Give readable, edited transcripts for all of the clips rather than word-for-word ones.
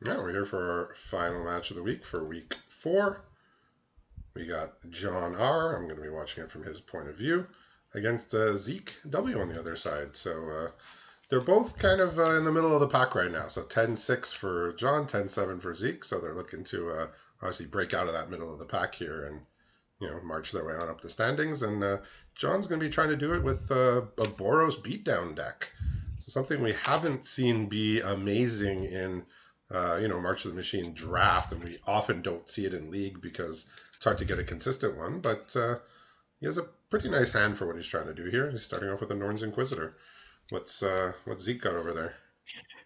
Now we're here for our final match of the week for week 4. We got John R. I'm going to be watching it from his point of view against Zeke W on the other side. So they're both kind of in the middle of the pack right now. So 10-6 for John, 10-7 for Zeke. So they're looking to obviously break out of that middle of the pack here and march their way on up the standings. And John's going to be trying to do it with a Boros beatdown deck. So something we haven't seen be amazing in March of the Machine draft, and we often don't see it in League because it's hard to get a consistent one. But he has a pretty nice hand for what he's trying to do here. He's starting off with a Norn's Inquisitor. What's Zeke got over there?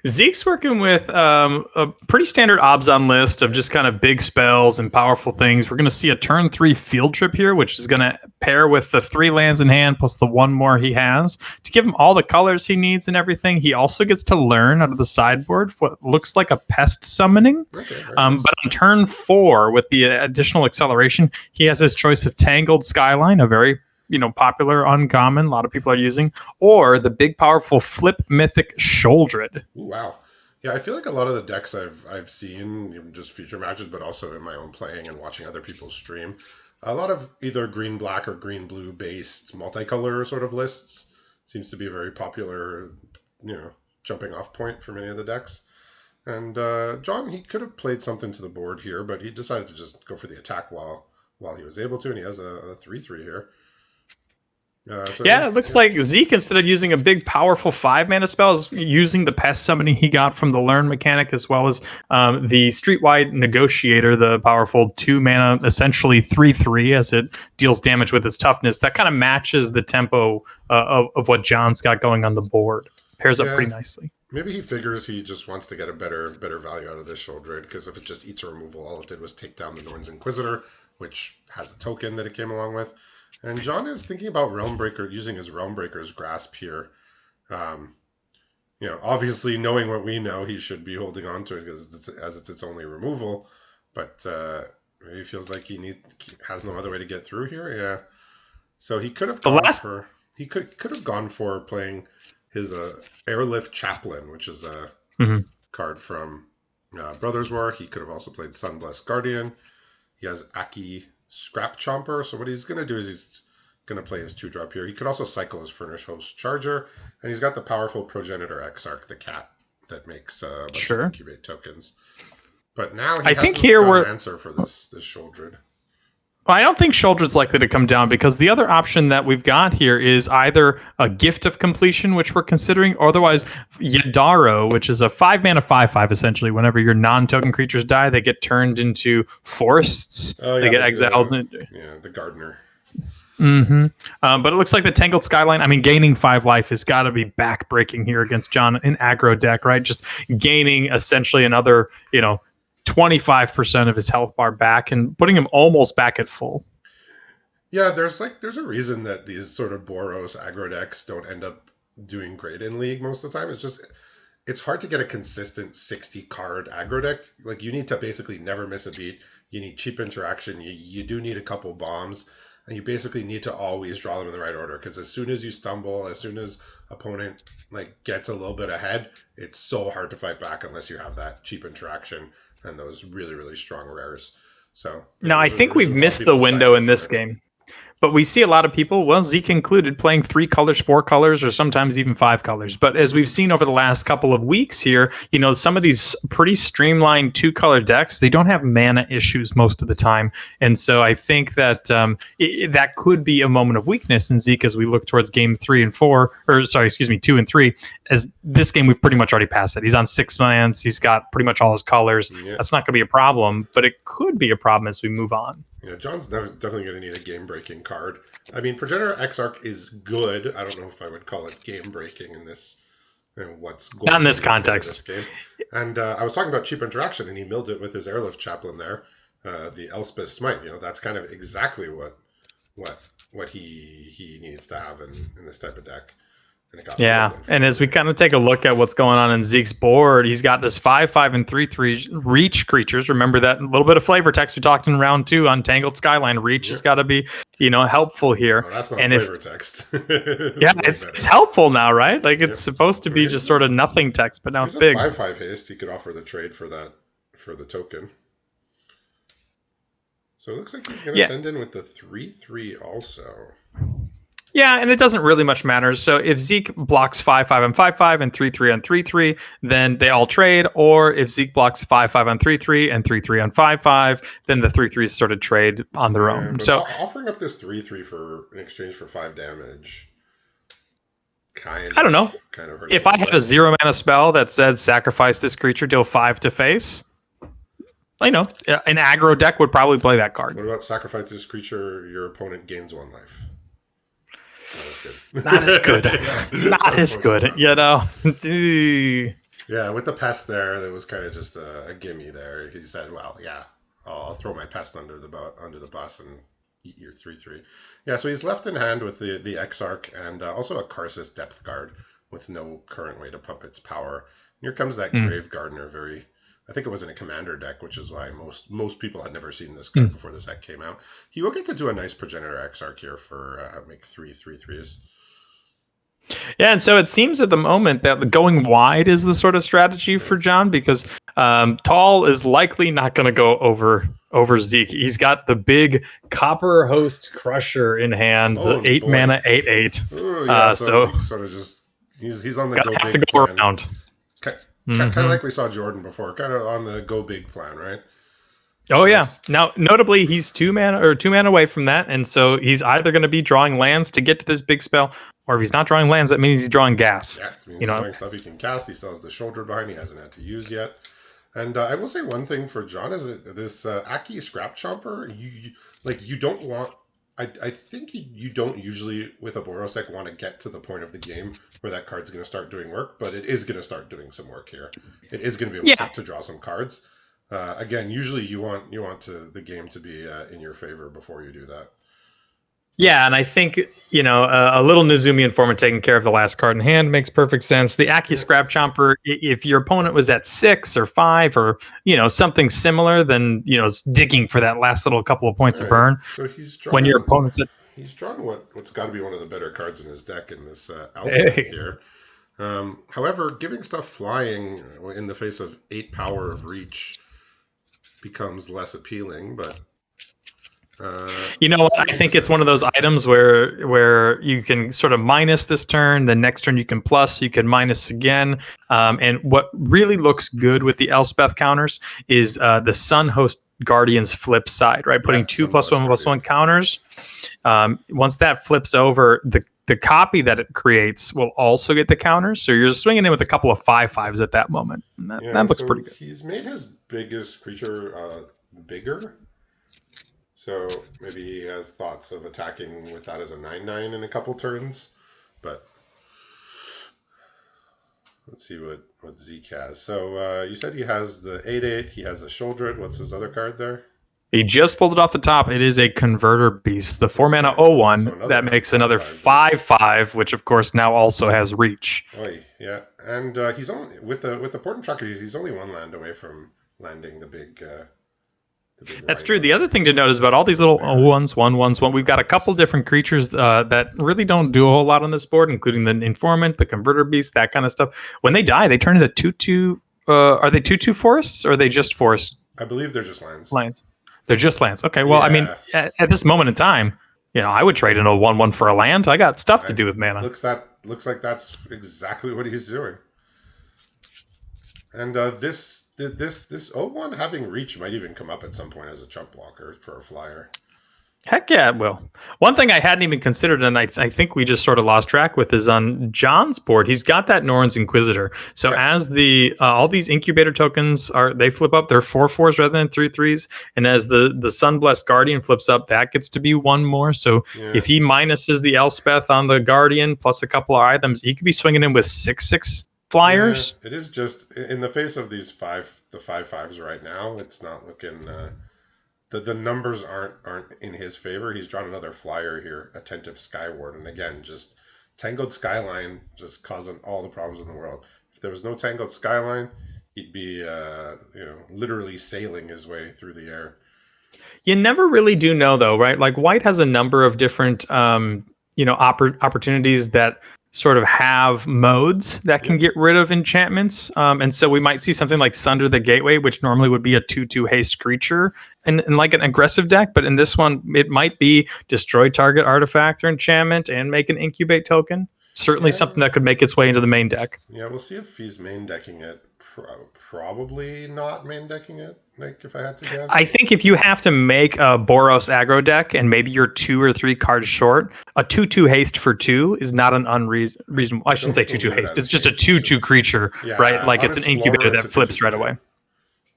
Zeke's working with a pretty standard Obzon list of just kind of big spells and powerful things. We're going to see a turn 3 field trip here, which is going to pair with the 3 lands in hand plus the 1 more he has to give him all the colors he needs and everything. He also gets to learn out of the sideboard what looks like a pest summoning. Okay, But on turn 4, with the additional acceleration, he has his choice of Tangled Skyline, a very popular uncommon a lot of people are using, or the big powerful flip mythic Sholdred. Ooh, wow. Yeah, I feel like a lot of the decks I've seen, even just future matches, but also in my own playing and watching other people stream, a lot of either green black or green blue based multicolor sort of lists seems to be a very popular, jumping off point for many of the decks. And John, he could have played something to the board here, but he decided to just go for the attack while he was able to, and he has a 3/3 here. It looks like Zeke, instead of using a big, powerful 5-mana spell, is using the pest summoning he got from the Learn mechanic, as well as the Streetwide Negotiator, the powerful 2-mana, essentially 3/3, as it deals damage with its toughness. That kind of matches the tempo of what John's got going on the board. Pairs up pretty nicely. Maybe he figures he just wants to get a better value out of this Sholdred, because if it just eats a removal, all it did was take down the Norn's Inquisitor, which has a token that it came along with. And John is thinking about Realmbreaker, using his Realmbreaker's Grasp here. Obviously knowing what we know, he should be holding on to it as it's its only removal. But maybe he feels like he has no other way to get through here. Yeah. So he could have gone for playing his Airlift Chaplain, which is a card from Brothers War. He could have also played Sunblessed Guardian. He has Aki Scrap Chomper. So what he's going to do is he's going to play his 2-drop here. He could also cycle his Furnish Host Charger. And he's got the powerful Progenitor Exarch, the cat that makes a bunch of incubate tokens. But now he has an answer for this Sholdred. Well, I don't think Sholdred's likely to come down, because the other option that we've got here is either a Gift of Completion, which we're considering, or otherwise Yadaro, which is a 5-mana 5/5 essentially. Whenever your non-token creatures die, they get turned into forests. They get exiled. The Gardener. But it looks like the Tangled Skyline, gaining 5 life has got to be backbreaking here against John in aggro deck, right? Just gaining essentially another, 25% of his health bar back and putting him almost back at full. Yeah, there's a reason that these sort of Boros aggro decks don't end up doing great in League most of the time. It's hard to get a consistent 60 card aggro deck. Like, you need to basically never miss a beat. You need cheap interaction. You do need a couple bombs, and you basically need to always draw them in the right order, because as soon as you stumble, as soon as opponent gets a little bit ahead, it's so hard to fight back unless you have that cheap interaction and those really, really strong rares. So now I think we've missed the window in this game. But we see a lot of people, well, Zeke included, playing 3 colors, 4 colors, or sometimes even 5 colors. But as we've seen over the last couple of weeks here, some of these pretty streamlined 2-color decks, they don't have mana issues most of the time. And so I think that that could be a moment of weakness in Zeke as we look towards game 2 and 3. As this game, we've pretty much already passed it. He's on 6 lands. He's got pretty much all his colors. Yeah. That's not going to be a problem, but it could be a problem as we move on. Yeah, John's definitely going to need a game-breaking card. Progenitor Exarch is good. I don't know if I would call it game-breaking in this, what's going not in this context. This game. And I was talking about cheap interaction, and he milled it with his Airlift Chaplain there, the Elspeth Smite. That's kind of exactly what he needs to have in this type of deck. and it got Yeah, pulled, and as we unfortunately. kind of take a look at what's going on in Zeke's board, he's got this 5/5 and 3/3 reach creatures. Remember that little bit of flavor text we talked in round 2 on Tangled Skyline. Reach has Yep. got to be, helpful here. Oh, that's not And if flavor text. yeah, It's way it's better. helpful now, right? Like it's Yep. supposed to I mean, be just sort of nothing text, but now it's he's a big. 5/5 haste. He could offer the trade for that for the token. So it looks like he's going to Yeah. send in with the 3/3 also. Yeah, and it doesn't really much matter. So if Zeke blocks 5/5 on 5/5 and 3/3 on 3/3, then they all trade. Or if Zeke blocks 5/5 on 3/3 and 3/3 on 5/5, then the 3/3s sort of trade on their Yeah, own. but So offering up this 3/3 for in exchange for 5 damage I don't know. kind of hurts If a I little had a bit. 0 mana spell that said sacrifice this creature, deal 5 to face, an aggro deck would probably play that card. What about sacrifice this creature? Your opponent gains 1 life. Not as good. Not as good, Yeah, with the pest there, that was kind of just a gimme there. He said, "Well, yeah, I'll throw my pest under the bus and eat your 3/3." Yeah, so he's left in hand with the Exarch and also a Karsus Depth Guard with no current way to pump its power. And here comes that Mm. Grave Gardener. I think it was in a commander deck, which is why most people had never seen this card before this deck came out. He will get to do a nice Progenitor Exarch here for make 3/3s. Yeah, and so it seems at the moment that going wide is the sort of strategy for John because Tall is likely not going to go over Zeke. He's got the big Copper Host Crusher in hand, Oh the 8 boy. mana 8/8. Oh yeah, so So Zeke's sort of just he's on the gotta go have to big go plan. around. Kind of like we saw Jordan before, kind of on the go big plan, right? Oh yeah. Nice. Now, notably, he's 2 mana away from that, and so he's either going to be drawing lands to get to this big spell, or if he's not drawing lands, that means he's drawing gas. Yeah, it means he's drawing stuff he can cast. He still has the shoulder behind. He hasn't had to use yet. And I will say one thing for John is that this Aki Scrap Chomper, you don't want. I think you don't usually with a Boros deck want to get to the point of the game where that card's going to start doing work, but it is going to start doing some work here. It is going to be able to draw some cards. Again, usually you want the game to be in your favor before you do that. Yeah, and I think a little Nizumian form of taking care of the last card in hand makes perfect sense. The Aki Scrap Chomper, if your opponent was at 6 or 5 or something similar, then digging for that last little couple of points of burn. So he's drawn when your opponent's at he's drawn what's got to be one of the better cards in his deck in this Elspeth here. However, giving stuff flying in the face of 8 power of reach becomes less appealing, but I think it's one of those items where you can sort of minus this turn, the next turn you can plus, you can minus again. And what really looks good with the Elspeth counters is the Sun Host Guardian's flip side, right? Putting 2+1/+1 counters. Once that flips over, the copy that it creates will also get the counters. So you're swinging in with a couple of 5/5s at that moment. And that looks pretty good. He's made his biggest creature bigger. So maybe he has thoughts of attacking with that as a 9/9 in a couple turns. But let's see what Zeke has. So you said he has the 8/8. He has a Shoulder. What's his other card there? He just pulled it off the top. It is a Converter Beast. The 4 mana 0/1 that makes another 5/5, which of course now also has reach. Oh yeah, and he's only with the Port Trucker. He's only 1 land away from landing the big. That's true. The other thing to note is about all these little 0/1s, 1/1s. We've got a couple different creatures that really don't do a whole lot on this board, including the Informant, the Converter Beast, that kind of stuff. When they die, they turn into 2/2. Are they 2/2 forests, or are they just forests? I believe they're just lands. They're just lands. Okay. Well, I mean, at this moment in time, I would trade in a 1/1 for a land. I got stuff to do with mana. Looks like that's exactly what he's doing. And this 0/1 having reach might even come up at some point as a chump blocker for a flyer. Heck yeah, it will. One thing I hadn't even considered, and I think we just sort of lost track with, is on John's board. He's got that Norn's Inquisitor. So as the all these incubator tokens they flip up, they're 4/4s rather than 3/3s. And as the Sunblessed Guardian flips up, that gets to be 1 more. So if he minuses the Elspeth on the Guardian plus a couple of items, he could be swinging in with 6/6 flyers. Yeah, it is just in the face of these 5/5s right now. It's not looking. The numbers aren't in his favor. He's drawn another flyer here, Attentive Skyward, and again, just Tangled Skyline just causing all the problems in the world. If there was no Tangled Skyline, he'd be literally sailing his way through the air. You never really do know, though, right? Like White has a number of different, opportunities that sort of have modes that can get rid of enchantments. And so we might see something like Sunder the Gateway, which normally would be a 2/2 haste creature in like an aggressive deck. But in this one, it might be destroy target artifact or enchantment and make an incubate token. Certainly something that could make its way into the main deck. Yeah, we'll see if he's main decking it. Probably not main decking it, like if I had to guess. I think if you have to make a Boros aggro deck and maybe you're 2 or 3 cards short, a 2/2 haste for 2 is not an unreasonable. I shouldn't say 2/2 haste. It's just a 2/2 creature, right? Like it's an incubator that flips right away.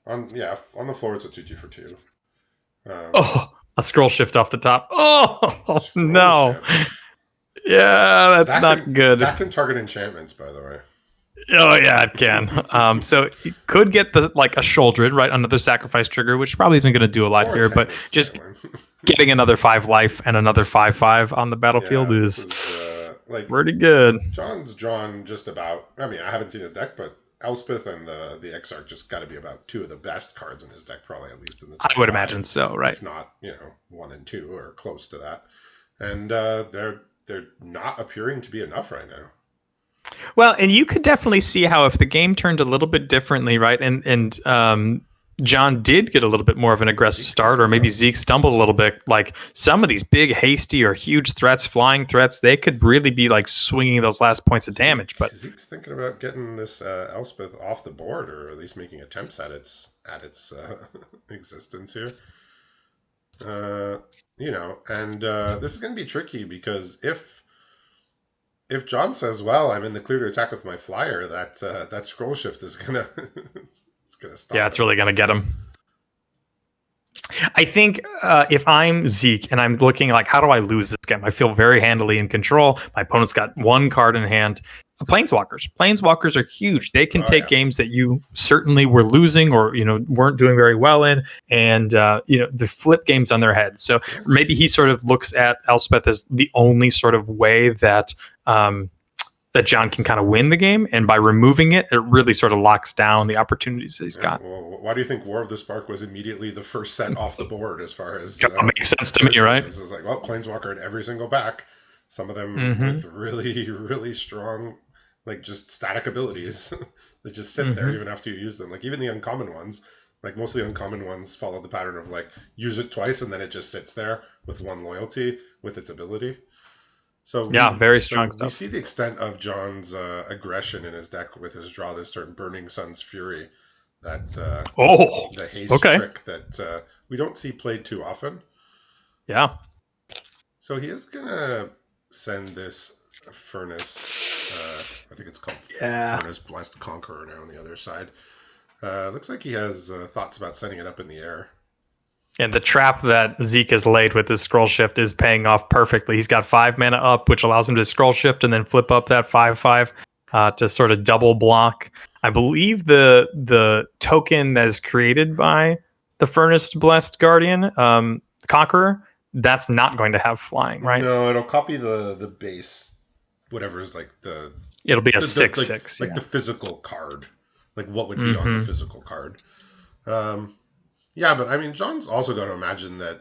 On the floor it's a 2/2 for 2. A scroll shift off the top. Oh no. Shift. Yeah, that's not good. That can target enchantments, by the way. Oh yeah, it can. So it could get a Sholdred, right? Another sacrifice trigger, which probably isn't going to do a lot here, but just getting another 5 life and another 5/5 on the battlefield is pretty good. John's drawn just about. I mean, I haven't seen his deck, but Elspeth and the Exarch just got to be about 2 of the best cards in his deck, probably at least in the top I would 5, imagine so, right? If not, 1 and 2 or close to that, and they're not appearing to be enough right now. Well, and you could definitely see how if the game turned a little bit differently, right? And John did get a little bit more of an aggressive start, or maybe Zeke stumbled a little bit. Like some of these big, hasty or huge threats, flying threats, they could really be like swinging those last points of damage. But Zeke's thinking about getting this Elspeth off the board, or at least making attempts at its existence here. And this is going to be tricky because if John says, "Well, I'm in the clear to attack with my flyer," that scroll shift is gonna it's gonna stop. Yeah, it's really gonna get him. I think if I'm Zeke and I'm looking like, how do I lose this game? I feel very handily in control. My opponent's got 1 card in hand. Planeswalkers are huge. They can take games that you certainly were losing or weren't doing very well in, and the flip games on their head. So maybe he sort of looks at Elspeth as the only sort of way that that John can kind of win the game, and by removing it, it really sort of locks down the opportunities that he's got. Well, why do you think War of the Spark was immediately the first set off the board as far as makes sense to me, right? It's like, well, Planeswalker in every single back. Some of them with really, really strong, like just static abilities that just sit there even after you use them. Like even the uncommon ones, like most of the uncommon ones follow the pattern of like use it twice and then it just sits there with 1 loyalty with its ability. So very strong stuff. We see the extent of John's aggression in his deck with his draw this turn, Burning Sun's Fury. That the haste trick that we don't see played too often. Yeah. So he is gonna send this Furnace. I think it's called Furnace Blessed Conqueror now on the other side. Looks like he has thoughts about setting it up in the air. And the trap that Zeke has laid with his scroll shift is paying off perfectly. He's got 5 mana up, which allows him to scroll shift and then flip up that 5/5 to sort of double block. I believe the token that is created by the Furnace Blessed Guardian, Conqueror, that's not going to have flying, right? No, it'll copy the base, whatever is like the... It'll be a 6/6. Like the physical card. Like what would be on the physical card. Yeah, but I mean, John's also got to imagine that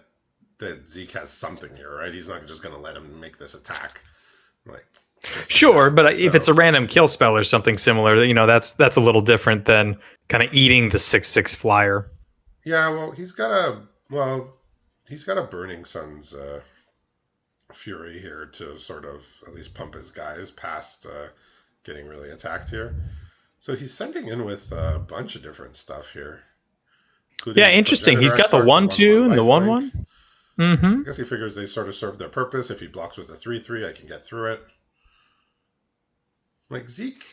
Zeke has something here, right? He's not just going to let him make this attack. Sure, but if it's a random kill spell or something similar, that's a little different than kind of eating the 6/6 flyer. Yeah, well, he's got a Burning Sun's Fury here to sort of at least pump his guys past getting really attacked here. So he's sending in with a bunch of different stuff here. Yeah, interesting. He's got the 1/2 and the 1/1. I guess he figures they sort of serve their purpose. If he blocks with a 3/3, I can get through it. Like Zeke,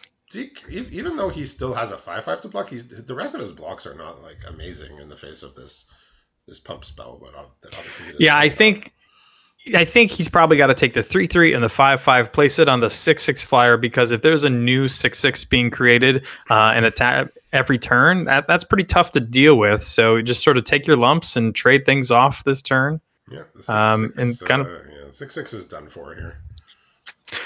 even though he still has a 5/5 to block, the rest of his blocks are not like amazing in the face of this pump spell. But that obviously I think he's probably got to take the 3/3 and the 5/5, place it on the 6/6 flyer, because if there's a new 6/6 being created and attack every turn, that's pretty tough to deal with. So just sort of take your lumps and trade things off this turn. Yeah, the 6/6 is done for here.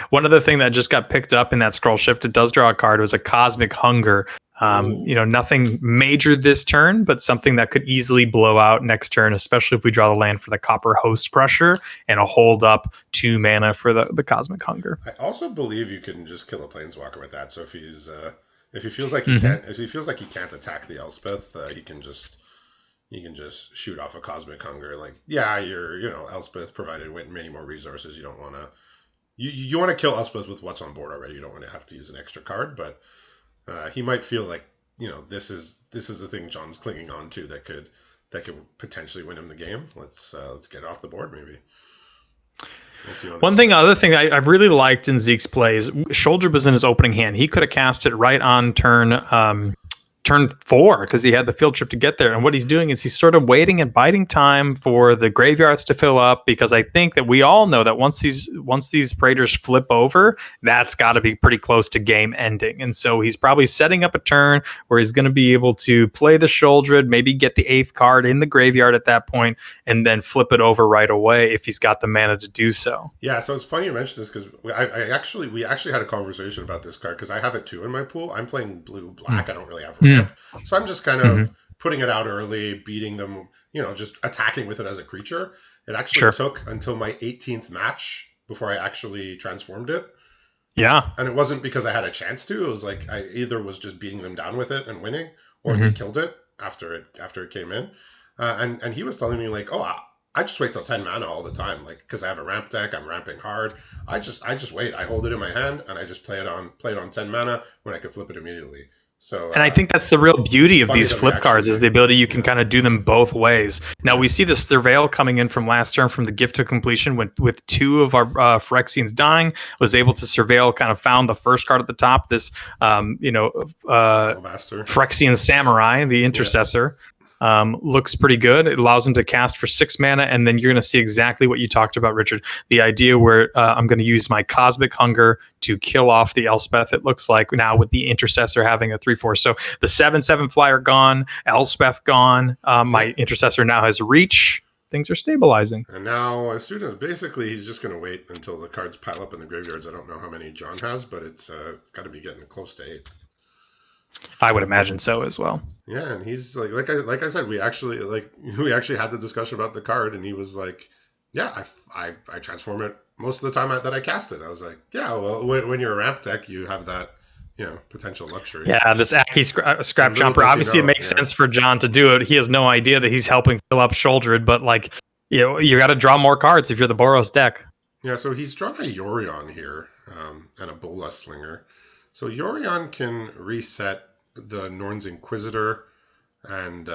One other thing that just got picked up in that scroll shift, it does draw a card, was a Cosmic Hunger. Nothing major this turn, but something that could easily blow out next turn, especially if we draw the land for the Copper Host Crusher and a hold up 2 mana for the Cosmic Hunger. I also believe you can just kill a Planeswalker with that. So if he feels like he can't, if he feels like he can't attack the Elspeth, he can just shoot off a Cosmic Hunger. Like, yeah, Elspeth provided with many more resources. You don't want to. You want to kill Elspeth with what's on board already. You don't want to have to use an extra card, but he might feel like this is the thing John's clinging on to that could potentially win him the game. Let's get it off the board maybe. Other thing I really liked in Zeke's plays, Shoulder was in his opening hand. He could have cast it right on turn 4 because he had the field trip to get there. And what he's doing is he's sort of waiting and biding time for the graveyards to fill up, because I think that we all know that once these Praetors flip over, that's got to be pretty close to game ending. And so he's probably setting up a turn where he's going to be able to play the Sholdred, maybe get the 8th card in the graveyard at that point, and then flip it over right away if he's got the mana to do so. Yeah, so it's funny you mentioned this because we actually had a conversation about this card because I have it too in my pool. I'm playing blue-black. I don't really have ramp. So I'm just kind of putting it out early, beating them, just attacking with it as a creature. It actually took until my 18th match before I actually transformed it. Yeah. And it wasn't because I had a chance to. It was like I either was just beating them down with it and winning, or they killed it after it came in. And he was telling me like, oh, I just wait till 10 mana all the time, like because I have a ramp deck, I'm ramping hard. I just wait. I hold it in my hand and I just play it on 10 mana when I can flip it immediately. So, and I think that's the real beauty of these flip cards is the ability you can kind of do them both ways. Now we see the Surveil coming in from last turn from the Gift to Completion with 2 of our Phyrexians dying, was able to Surveil, kind of found the first card at the top, this Phyrexian Samurai, the Intercessor. Looks pretty good. It allows him to cast for 6 mana, and then you're going to see exactly what you talked about, Richard. The idea where I'm going to use my Cosmic Hunger to kill off the Elspeth, it looks like, now with the Intercessor having a 3/4. So the 7/7 flyer gone, Elspeth gone. My Intercessor now has reach. Things are stabilizing. And now, as soon as basically he's just going to wait until the cards pile up in the graveyards. I don't know how many John has, but it's got to be getting close to 8. I would imagine so as well. Yeah, and he's like I said, we actually had the discussion about the card, and he was like, "Yeah, I transform it most of the time that I cast it." I was like, "Yeah, well, when you're a ramp deck, you have that, potential luxury." Yeah, this Aki Scrap Chomper. Obviously, it makes sense for John to do it. He has no idea that he's helping fill up Sholdred, but you got to draw more cards if you're the Boros deck. Yeah, so he's drawn a Yorion here and a Bola Slinger. So Yorion can reset the Norn's Inquisitor, and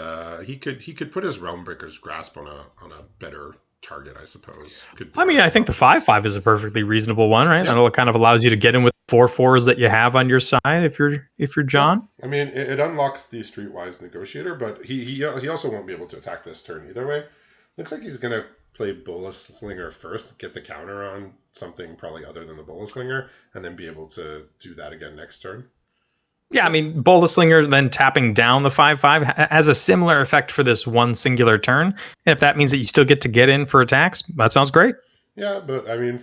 he could put his Realmbreaker's Grasp on a better target, I suppose. I think the 5/5 is a perfectly reasonable one, right? Yeah. It kind of allows you to get in with 4/4s that you have on your side if you're John. Yeah. I mean, it unlocks the Streetwise Negotiator, but he also won't be able to attack this turn either way. Looks like he's gonna play Bola Slinger first, get the counter on something probably other than the Bola Slinger, and then be able to do that again next turn. Yeah, I mean, Bola Slinger then tapping down the 5/5 has a similar effect for this one singular turn. And if that means that you still get to get in for attacks, that sounds great. Yeah, but I mean,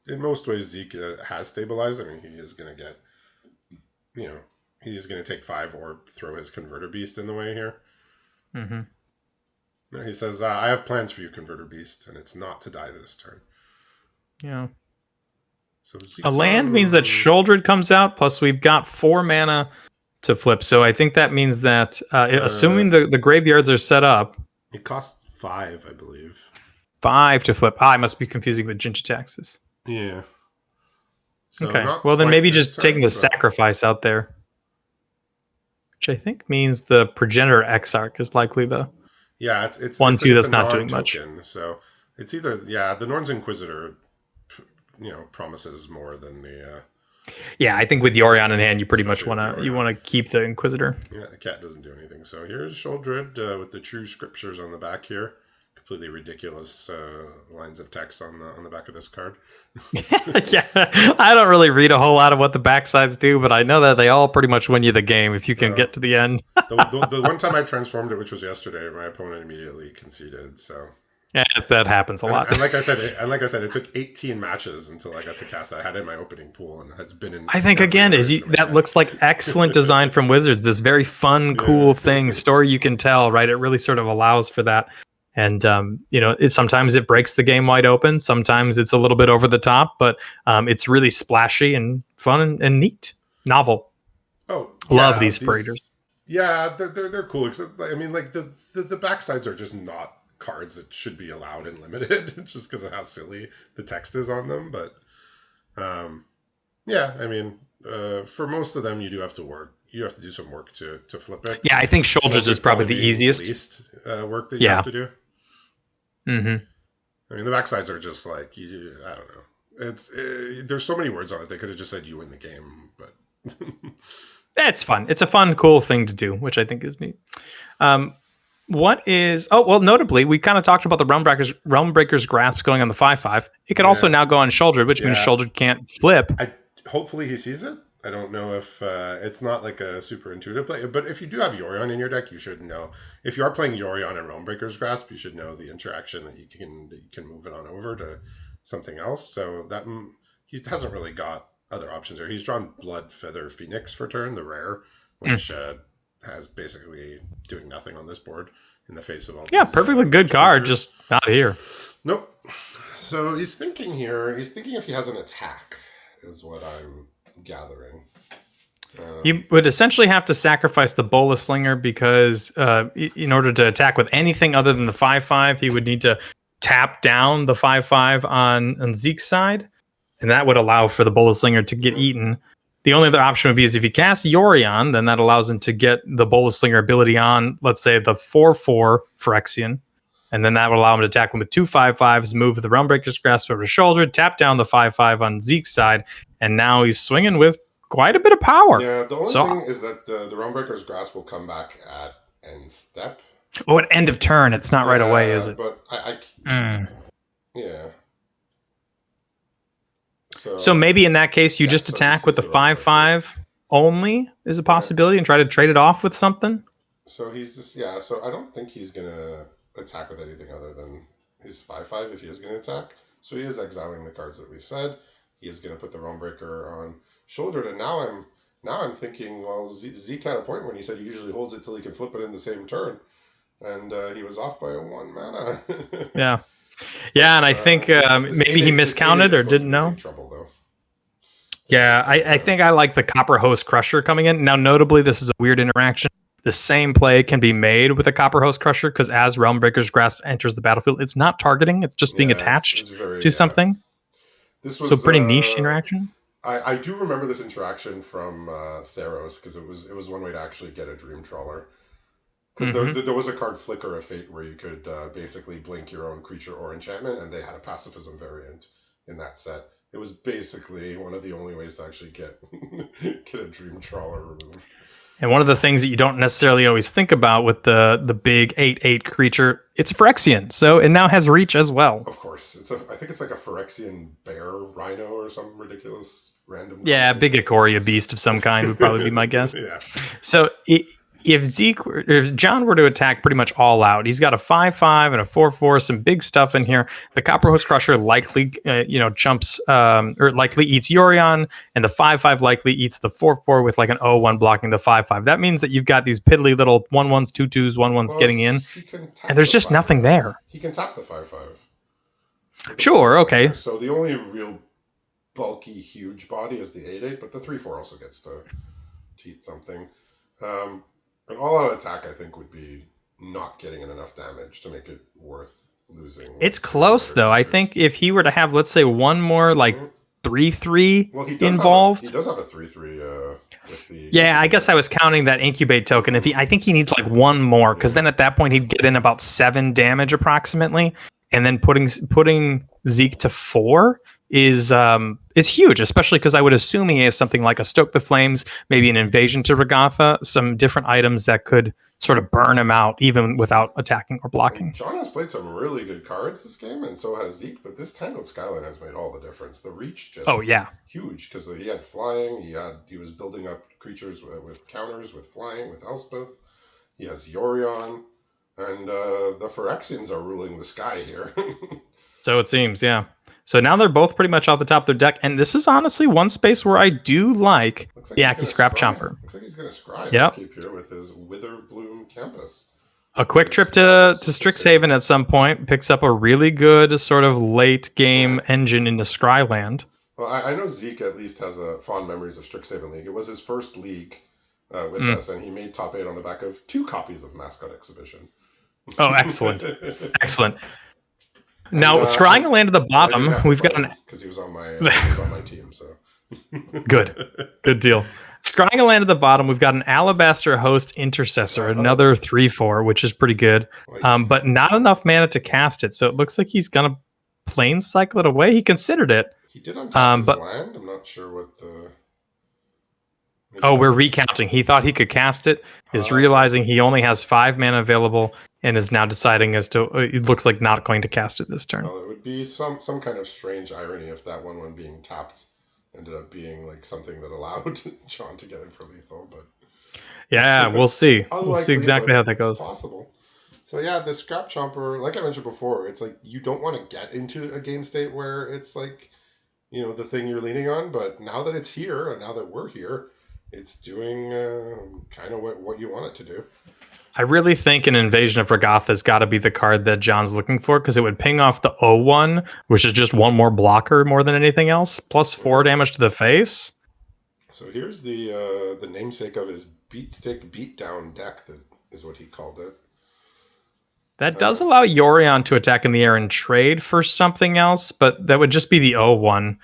in most ways, Zeke has stabilized. I mean, he is going to get, he's going to take 5 or throw his Converter Beast in the way here. Mm-hmm. He says, I have plans for you, Converter Beast, and it's not to die this turn. Yeah. So a land means that Sholdred comes out, plus we've got 4 mana to flip. So I think that means that, assuming the graveyards are set up... It costs 5, I believe. 5 to flip. I must be confusing with Jinja taxes. Yeah. So okay. Well, then maybe just taking the sacrifice out there. Which I think means the Progenitor Exarch is likely the... Yeah, it's 1/2 that's not doing much. So it's either the Norn's Inquisitor, promises more than the. Yeah, I think with Yorion in hand, you pretty much want to keep the Inquisitor. Yeah, the cat doesn't do anything. So here's Sholdred with the true scriptures on the back here. Completely ridiculous lines of text on the back of this card. Yeah, I don't really read a whole lot of what the backsides do, but I know that they all pretty much win you the game if you can get to the end. the one time I transformed it, which was yesterday, my opponent immediately conceded. So Yeah, that happens a lot. And like I said, it took 18 matches until I got to cast that. I had it in my opening pool and has been in I think every again iteration of my that deck. looks like excellent design from Wizards. This very fun, Yeah. cool thing, story you can tell, right? It really sort of allows for that. And sometimes it breaks the game wide open. Sometimes it's a little bit over the top, but it's really splashy and fun and neat, novel. Oh Love yeah, these paraders. they're cool. Except I mean, like the backsides are just not cards that should be allowed and limited, just because of how silly the text is on them. But yeah, I mean, for most of them, you do have to work. You have to do some work to flip it. Yeah, I think shoulders is Shoulders probably the being the easiest. least work that you have Yeah. to do. Mm-hmm. I mean, the backsides are just like I don't know. There's so many words on it. They could have just said you win the game, but That's fun. It's a fun, cool thing to do, which I think is neat. What is? Oh well, notably, we kind of talked about the Realm Breaker's Grasp going on the 5/5. It can also yeah, now go on Shouldered, which means yeah. Shouldered can't flip. Hopefully he sees it. I don't know if it's not like a super intuitive play, but if you do have Yorion in your deck, you should know. If you are playing Yorion and Realmbreaker's Grasp, you should know the interaction that you can move it on over to something else. So that he hasn't really got other options here. He's drawn Blood Feather Phoenix for turn, the rare, which has basically doing nothing on this board in the face of all Yeah, these perfectly good rich card, creatures. just not here. Nope. So he's thinking here. He's thinking if he has an attack, is what I'm gathering. You would essentially have to sacrifice the Bola Slinger because in order to attack with anything other than the 5/5, he would need to tap down the 5/5 on Zeke's side, and that would allow for the Bola Slinger to get eaten. The only other option would be is if he casts Yorion, then that allows him to get the Bola Slinger ability on, let's say, the 4/4 Phyrexian, and then that would allow him to attack him with two 5/5s, move the Realmbreaker's Grasp over his shoulder, tap down the 5/5 on Zeke's side, and now he's swinging with quite a bit of power. Yeah, the only So, thing is that the Realmbreaker's Grasp will come back at end step. at end of turn, it's not right away, is it? But yeah. So maybe in that case, you just so attack this with is the the Realmbreaker. 5/5 only is a possibility and try to trade it off with something. So he's just So I don't think he's gonna attack with anything other than his 5/5 if he is gonna attack. So he is exiling the cards that we said. He is gonna put the Realmbreaker on shouldered, and now I'm thinking, well, Zeke had a point when he said he usually holds it till he can flip it in the same turn, and he was off by 1 mana. Yeah, and I think maybe he miscounted or didn't know. Big trouble though. Yeah, I think I like the Copper Host Crusher coming in. Now, notably, this is a weird interaction. The same play can be made with a Copper Host Crusher because as Realmbreaker's Grasp enters the battlefield, it's not targeting; it's just being attached to something. This was so pretty niche interaction. I do remember this interaction from Theros because it was one way to actually get a Dream Trawler. Because there was a card Flicker of Fate where you could basically blink your own creature or enchantment, and they had a pacifism variant in that set. It was basically one of the only ways to actually get a Dream Trawler removed. And one of the things that you don't necessarily always think about with the big 8/8 creature, it's a Phyrexian, so it now has reach as well. Of course, I think it's like a Phyrexian bear rhino or some ridiculous random. Yeah, big Ikoria beast of some kind would probably be my guess. Yeah. So if John were to attack pretty much all out, he's got a 5/5 and a 4/4, some big stuff in here. The Copper Host Crusher likely, jumps or likely eats Yorion, and the 5/5 likely eats the 4/4 with like an 0/1 blocking the 5/5. That means that you've got these piddly little 1/1s, 2/2s, 1/1s getting in, and there's just nothing there. He can tap the 5/5. Sure, okay. So the only real bulky, huge body is the 8/8, but the 3/4 also gets to eat something. An all-out attack, I think, would be not getting enough damage to make it worth losing. It's close, though. I think if he were to have, let's say, one more, like, 3/3 involved. He does have a 3/3 with the... Yeah, I guess I was counting that incubate token. I think he needs, like, one more, because then at that point he'd get in about 7 damage approximately, and then putting Zeke to 4 is huge, especially because I would assume he has something like a Stoke the Flames, maybe an Invasion to Regatha, some different items that could sort of burn him out even without attacking or blocking. And John has played some really good cards this game, and so has Zeke, but this Tangled Skyline has made all the difference. The reach just huge, because he had flying, he was building up creatures with counters, with flying, with Elspeth. He has Yorion. And the Phyrexians are ruling the sky here. So it seems, yeah. So now they're both pretty much off the top of their deck, and this is honestly one space where I do like Looks like the he's Aki going to Scrap scry. Chomper. Looks like he's going to scry Yep. upkeep here with his Witherbloom Campus. A quick trip to Strixhaven at some point picks up a really good sort of late game engine into Scryland. Well, I know Zeke at least has fond memories of Strixhaven League. It was his first league with us, and he made top 8 on the back of 2 copies of Mascot Exhibition. Oh, excellent. Excellent. Now, scrying a land at the bottom, we've got an... Because he was on my team, so... Good deal. Scrying a land at the bottom, we've got an Alabaster Host Intercessor, another 3/4, which is pretty good, but not enough mana to cast it, so it looks like he's going to plane cycle it away. He considered it. He did untap his land. I'm not sure what the... we're recounting. He thought he could cast it, is realizing he only has 5 mana available, and is now deciding as to it looks like not going to cast it this turn. Well, it would be some kind of strange irony if that one when being tapped ended up being like something that allowed John to get in for lethal, but yeah, we'll see. We'll see exactly how that goes. Possible. So yeah, the Scrap Chomper, like I mentioned before, it's like you don't want to get into a game state where it's like, the thing you're leaning on, but now that it's here and now that we're here, it's doing kind of what you want it to do. I really think an Invasion of Regatha has got to be the card that John's looking for, because it would ping off the 0-1, which is just one more blocker more than anything else, plus 4 damage to the face. So here's the namesake of his Beatstick Beatdown deck, that is what he called it. That does allow Yorion to attack in the air and trade for something else, but that would just be the 0-1.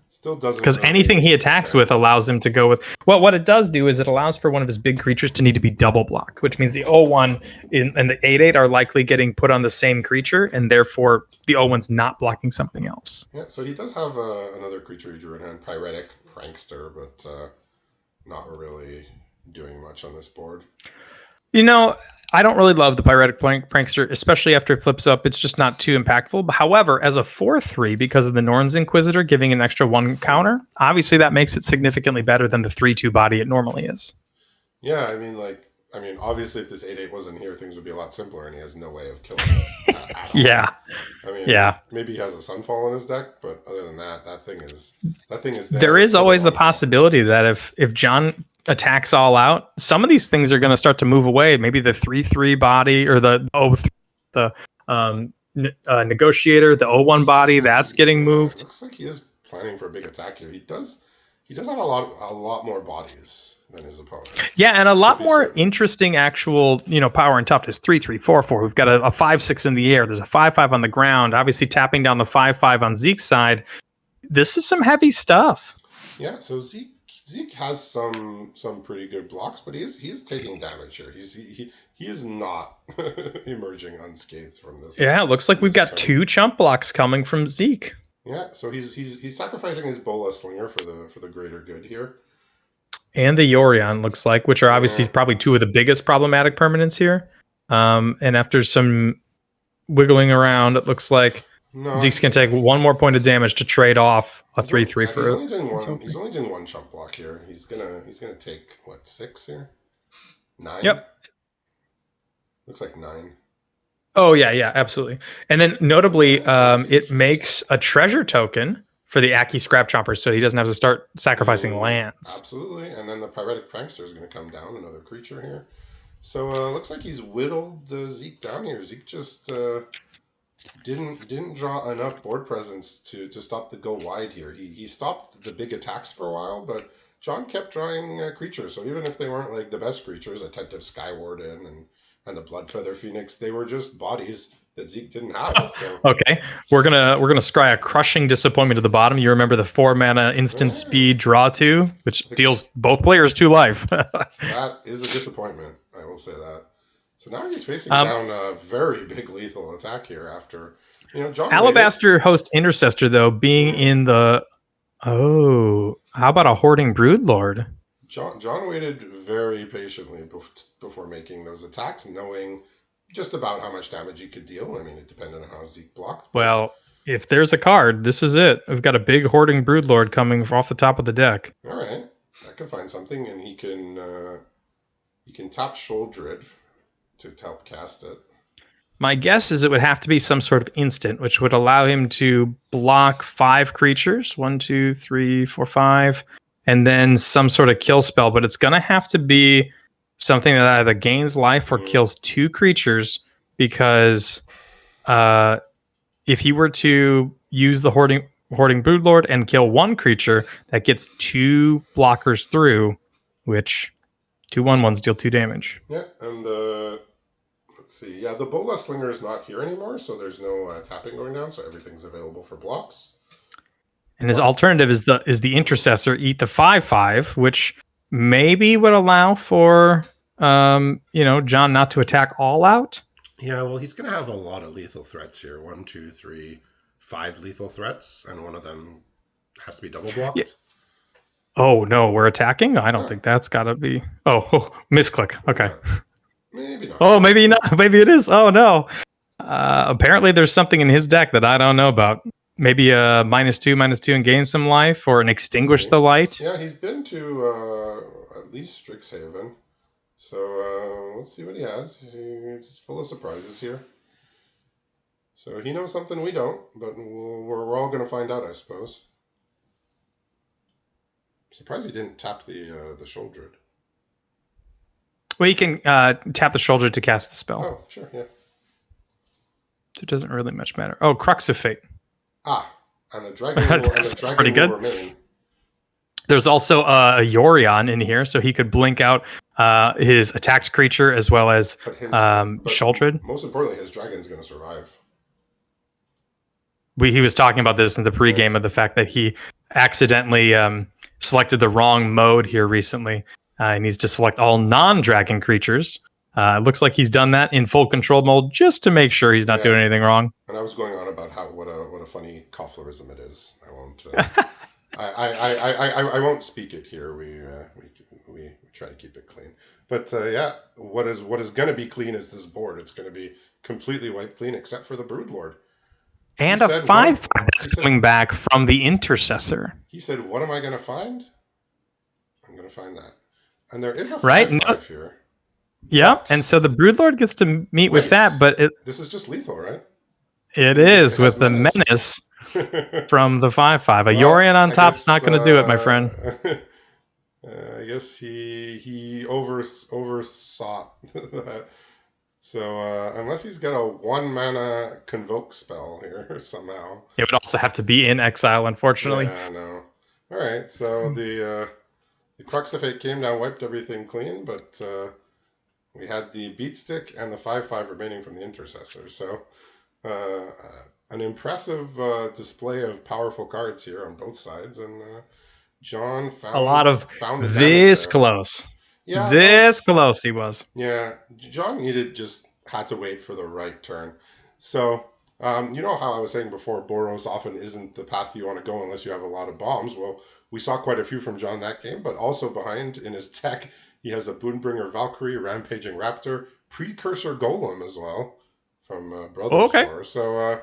Still doesn't, because anything he attacks with allows him to go with... Well, what it does do is it allows for one of his big creatures to need to be double blocked, which means the 0-1 and the 8/8 are likely getting put on the same creature, and therefore the 0-1's not blocking something else. Yeah, so he does have another creature he drew in hand, Pyretic Prankster, but not really doing much on this board. I don't really love the Pyretic Prankster, especially after it flips up. It's just not too impactful. However, as a 4/3, because of the Norn's Inquisitor giving an extra 1 counter, obviously that makes it significantly better than the 3/2 body it normally is. Yeah, I mean, obviously if this 8/8 wasn't here, things would be a lot simpler, and he has no way of killing it at all. Yeah. I mean, yeah. Maybe he has a Sunfall in his deck, but other than that, that thing is there is always the possibility that if John attacks all out, some of these things are going to start to move away. Maybe the 3/3 body, or the Negotiator, the 0-1 body, that's getting moved. Looks like he is planning for a big attack here. He does have a lot more bodies than his opponent. Yeah, and a lot more interesting actual, power and toughness. 3/3, 4/4. We've got a 5/6 in the air. There's a 5/5 on the ground. Obviously tapping down the 5/5 on Zeke's side. This is some heavy stuff. Yeah, so Zeke has some pretty good blocks, but he is taking damage here. He is not emerging unscathed from this. Yeah, it looks like we've got 2 chump blocks coming from Zeke. Yeah, so he's sacrificing his Bola Slinger for the greater good here. And the Yorion, looks like, which are obviously probably 2 of the biggest problematic permanents here. And after some wiggling around, it looks like Zeke's going to take 1 more point of damage to trade off a 3/3 for it. He's only doing 1 chump block here. He's gonna take 6 here? 9? Yep. Looks like 9. Oh yeah, absolutely. And then notably, it makes a treasure token for the Aki Scrap Chomper, so he doesn't have to start sacrificing lands. Absolutely. And then the Pyretic Prankster is going to come down, another creature here. So looks like he's whittled Zeke down here. Zeke just didn't draw enough board presence to stop the go wide here. He stopped the big attacks for a while, but John kept drawing creatures. So even if they weren't like the best creatures, Attentive Skywarden and the Bloodfeather Phoenix, they were just bodies that Zeke didn't have. So. Okay, we're gonna scry a Crushing Disappointment to the bottom. You remember the 4 mana instant speed draw 2, which deals both players 2 life. That is a disappointment. I will say that. So now he's facing down a very big lethal attack here after, John. Alabaster Host Intercessor, though, being in the... Oh, how about a Hoarding Broodlord? John waited very patiently before making those attacks, knowing just about how much damage he could deal. I mean, it depended on how Zeke blocked. Well, if there's a card, this is it. We've got a big Hoarding Broodlord coming off the top of the deck. All right. That can find something, and he can You can tap Sholdred to help cast it. My guess is it would have to be some sort of instant, which would allow him to block 5 creatures. 1, 2, 3, 4, 5. And then some sort of kill spell. But it's going to have to be something that either gains life or kills 2 creatures. Because if he were to use the Hoarding Broodlord and kill 1 creature, that gets 2 blockers through, which 2/1/1s deal 2 damage. Yeah, and let's see. Yeah, the Bola Slinger is not here anymore, so there's no tapping going down, so everything's available for blocks. And his alternative is the Intercessor, eat the 5/5, which maybe would allow for John not to attack all out. Yeah, well, he's going to have a lot of lethal threats here. 1, 2, 3, 5 lethal threats, and one of them has to be double blocked. Yeah. Oh no, we're attacking? I don't think that's gotta be. Oh, misclick. Okay. Maybe not. Oh, maybe not. Maybe it is. Oh no. Apparently there's something in his deck that I don't know about. Maybe a -2/-2 and gain some life, or an extinguish the light. Yeah, he's been to at least Strixhaven. So let's see what he has. He's full of surprises here. So he knows something we don't, but we're all going to find out, I suppose. I'm surprised he didn't tap the Sholdred. Well, he can tap the Shoulder to cast the spell. Oh, sure, yeah. It doesn't really much matter. Oh, Crux of Fate. And the dragon will, pretty good. Remain. There's also a Yorion in here, so he could blink out his attacked creature as well as Sholdred. Most importantly, his dragon's going to survive. He was talking about this in the pregame of the fact that he accidentally selected the wrong mode here recently. He needs to select all non-dragon creatures. It looks like he's done that in full control mode just to make sure he's not doing anything wrong. And I was going on about what a funny Kofflerism it is. I won't. I won't speak it here. We try to keep it clean. But what is going to be clean is this board. It's going to be completely wiped clean except for the Broodlord. And a 5/5 that's coming back from the Intercessor. He said, "What am I going to find? I'm going to find that." And there is a 5/5 here. Yeah, and so the Broodlord gets to meet with that, but this is just lethal, right? It is with the menace from the 5/5. A Yorion on top's not going to do it, my friend. I guess he oversaw that. So unless he's got a 1-mana Convoke spell here somehow. It would also have to be in exile, unfortunately. Yeah, no. All right, so the Crux of Fate came down, wiped everything clean, but we had the Beat Stick and the 5/5 remaining from the Intercessor. So an impressive display of powerful cards here on both sides, and John found a lot of found this close. Yeah, this close he was. Yeah, John had to wait for the right turn. So you know how I was saying before, Boros often isn't the path you want to go unless you have a lot of bombs. Well, we saw quite a few from John that game, but also behind in his deck, he has a Boonbringer Valkyrie, Rampaging Raptor, Precursor Golem as well from Brothers War. So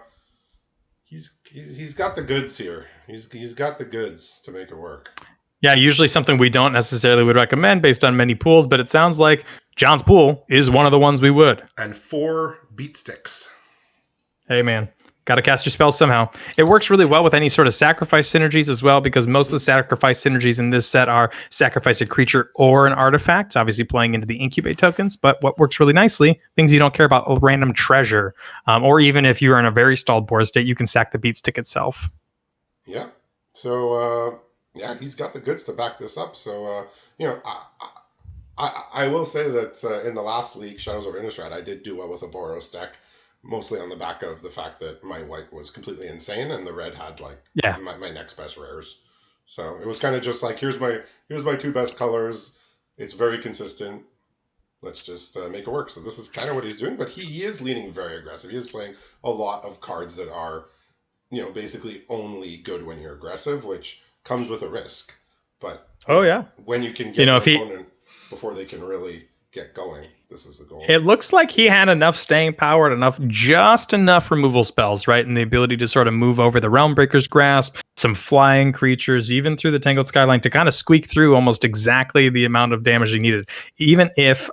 he's got the goods here. He's got the goods to make it work. Yeah, usually something we don't necessarily would recommend based on many pools, but it sounds like John's pool is one of the ones we would. And 4 Beat Sticks. Hey, man. Got to cast your spells somehow. It works really well with any sort of sacrifice synergies as well, because most of the sacrifice synergies in this set are sacrifice a creature or an artifact, obviously playing into the incubate tokens. But what works really nicely, things you don't care about, a random treasure, or even if you're in a very stalled board state, you can sack the Beat Stick itself. Yeah. So, he's got the goods to back this up. So, I will say that in the last league, Shadows over Innistrad, I did do well with a Boros deck. Mostly on the back of the fact that my white was completely insane and the red had my next best rares. So it was kind of just like, here's my 2 best colors. It's very consistent. Let's just make it work. So this is kind of what he's doing, but he is leaning very aggressive. He is playing a lot of cards that are, basically only good when you're aggressive, which comes with a risk. But when you can get your opponent before they can really get going. This is the goal. It looks like he had enough staying power, just enough removal spells, right? And the ability to sort of move over the Realmbreaker's Grasp, some flying creatures, even through the Tangled Skyline to kind of squeak through almost exactly the amount of damage he needed. Even if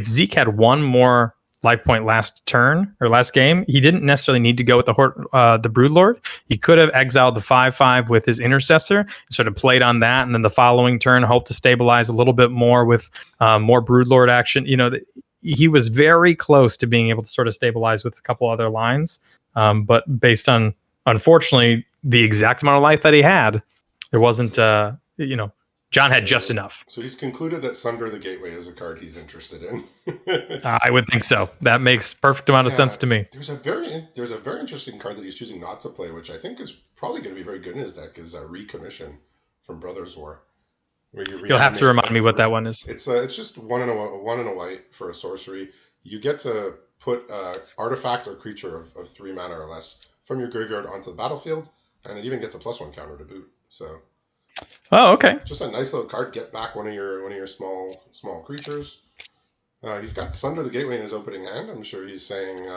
Zeke had one more life point last turn or last game, he didn't necessarily need to go with the Broodlord. He could have exiled the 5/5 with his Intercessor, sort of played on that, and then the following turn hoped to stabilize a little bit more with more Broodlord action. He was very close to being able to sort of stabilize with a couple other lines, but based on, unfortunately, the exact amount of life that he had, there wasn't. John had just enough. So he's concluded that Sunder the Gateway is a card he's interested in. I would think so. That makes perfect amount of sense to me. There's a very interesting card that he's choosing not to play, which I think is probably going to be very good in his deck. Is Recommission from Brothers War. You'll have to remind me what that one is. It's just one and a white for a sorcery. You get to put artifact or creature of 3 mana or less from your graveyard onto the battlefield, and it even gets a +1 counter to boot. So. Oh, okay. Just a nice little card. Get back one of your small creatures. He's got Sunder the Gateway in his opening hand. I'm sure he's saying,